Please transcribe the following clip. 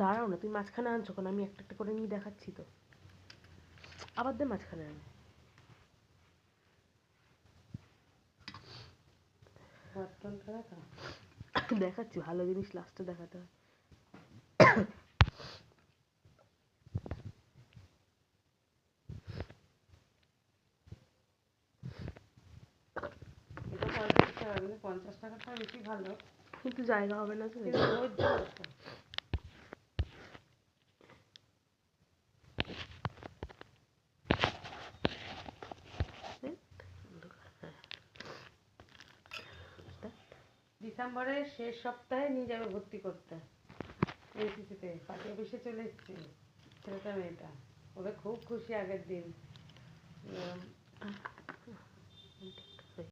দাঁড়াও না, তুমি মাঝখানে আনছো কেন? আমি একটা একটা করে নিয়ে দেখাচ্ছি তো। আবার দে মাঝখানে আন। দেখাচ্ছি, ভালো জিনিস লাস্টে দেখাতে হয়। এটা 50 টাকাটা বেশি ভালো, কিন্তু জায়গা হবে না তো। ডিসেম্বরের শেষ সপ্তাহে নিয়ে যাবে ভর্তি করতে এনসিসিতে। পার্টি অফিসে চলে এসছে ছেলেটা মেয়েটা, ওরা খুব খুশি আগের দিন।